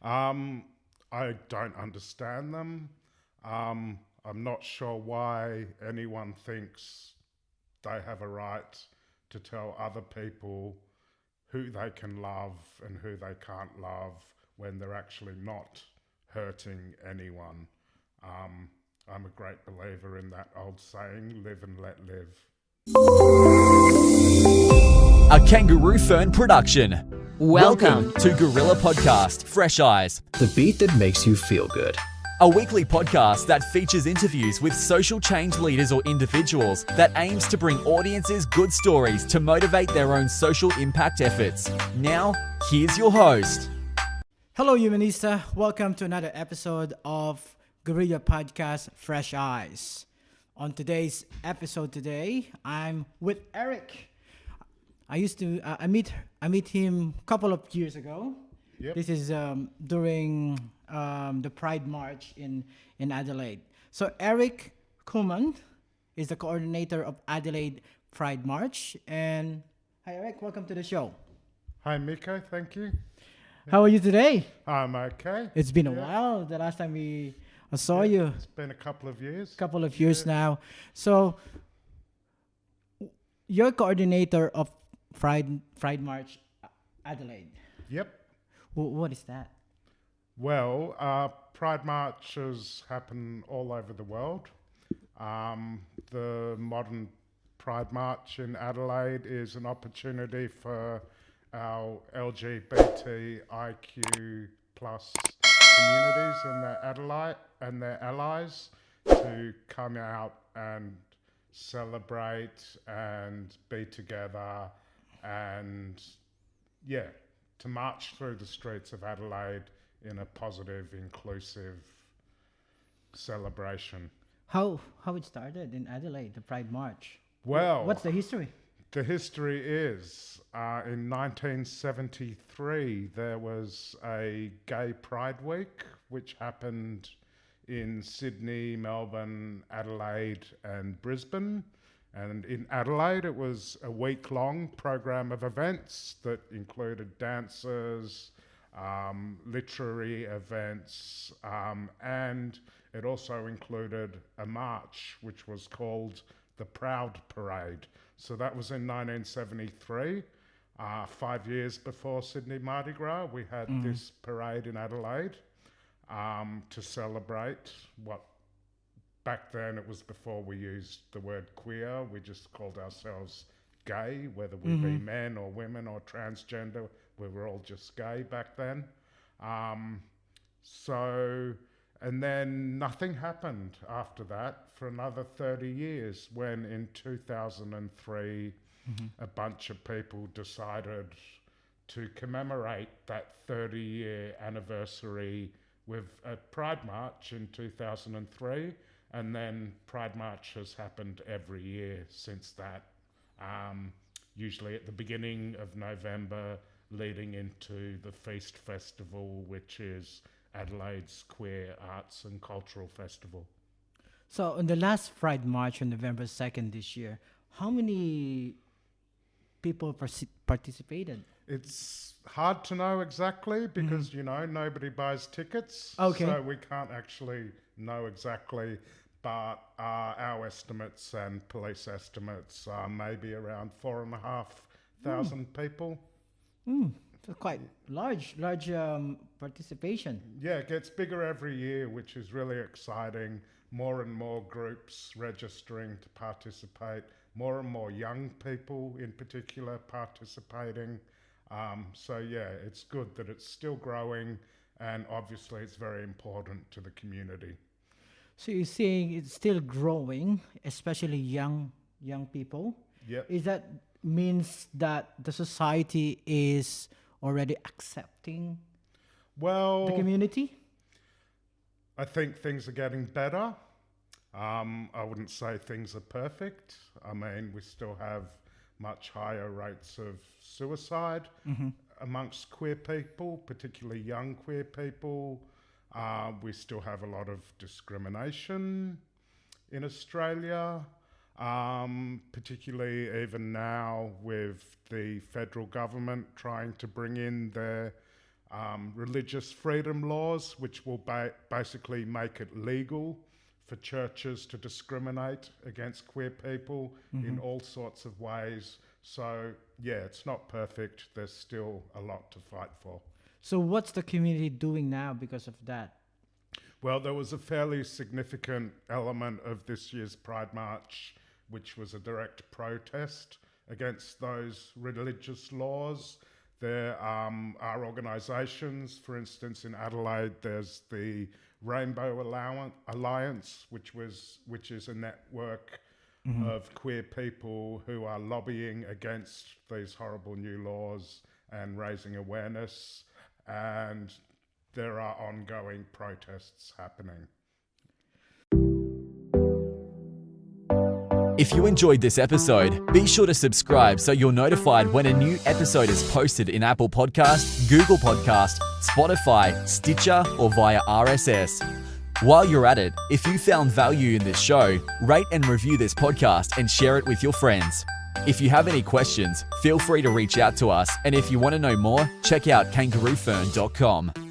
Um, I don't understand them. I'm not sure why anyone thinks they have a right to tell other people who they can love and who they can't love when they're actually not hurting anyone. Um, I'm a great believer in that old saying, live and let live. A Kangaroo Fern production. Welcome to Guerrilla Podcast, Fresh Eyes, the beat that makes you feel good. a weekly podcast that features interviews with social change leaders or individuals that aims to bring audiences good stories to motivate their own social impact efforts. Now, here's your host. Hello, Humanista. Welcome to another episode of Guerrilla Podcast, Fresh Eyes. On today's episode I'm with Eric. I meet him a couple of years ago. Yep. This is during the Pride March in Adelaide. So Eric Kuhlmann is the coordinator of Adelaide Pride March. And hi, Eric. Welcome to the show. Hi, Miko. Thank you. How are you today? I'm okay. It's been a while. The last time I saw you. It's been a couple of years. Couple of years now. So you're coordinator of Pride March Adelaide. Yep. What is that? Well, Pride marches happen all over the world. The modern Pride March in Adelaide is an opportunity for our LGBTIQ plus communities and their allies to come out and celebrate and be together and to march through the streets of Adelaide in a positive, inclusive celebration. How it started in Adelaide, the Pride March? Well, What's the history? the history is in 1973 there was a Gay Pride Week which happened in Sydney, Melbourne, Adelaide and Brisbane. And in Adelaide, it was a week-long program of events that included dancers, literary events, and it also included a march, which was called the Proud Parade. So that was in 1973, 5 years before Sydney Mardi Gras. We had this parade in Adelaide to celebrate what back then, it was before we used the word queer. We just called ourselves gay, whether we be men or women or transgender. We were all just gay back then. And then nothing happened after that for another 30 years when in 2003, a bunch of people decided to commemorate that 30-year anniversary with a Pride March in 2003. And then Pride March has happened every year since that, usually at the beginning of November, leading into the Feast Festival, which is Adelaide's queer arts and cultural festival. So on the last Pride March on November 2nd this year, how many people participated? It's hard to know exactly because, nobody buys tickets. Okay. So we can't actually know exactly. But our estimates and police estimates are maybe around 4,500 people. So quite large participation. Yeah, it gets bigger every year, which is really exciting. More and more groups registering to participate. More and more young people in particular participating. It's good that it's still growing, and obviously it's very important to the community. So you're saying it's still growing, especially young people. Yep. Is that means that the society is already accepting the community? I think things are getting better. I wouldn't say things are perfect. I mean, we still have much higher rates of suicide amongst queer people, particularly young queer people. We still have a lot of discrimination in Australia, particularly even now with the federal government trying to bring in their religious freedom laws, which will basically make it legal for churches to discriminate against queer people in all sorts of ways. So, yeah, it's not perfect. There's still a lot to fight for. So what's the community doing now because of that? Well, there was a fairly significant element of this year's Pride March, which was a direct protest against those religious laws. There are organisations, for instance, in Adelaide, there's the Rainbow Alliance, which is a network of queer people who are lobbying against these horrible new laws and raising awareness. And there are ongoing protests happening. If you enjoyed this episode, be sure to subscribe so you're notified when a new episode is posted in Apple Podcast, Google Podcast, Spotify, Stitcher, or via RSS. While you're at it, if you found value in this show, rate and review this podcast and share it with your friends. If you have any questions, feel free to reach out to us, and if you want to know more, check out kangaroofern.com.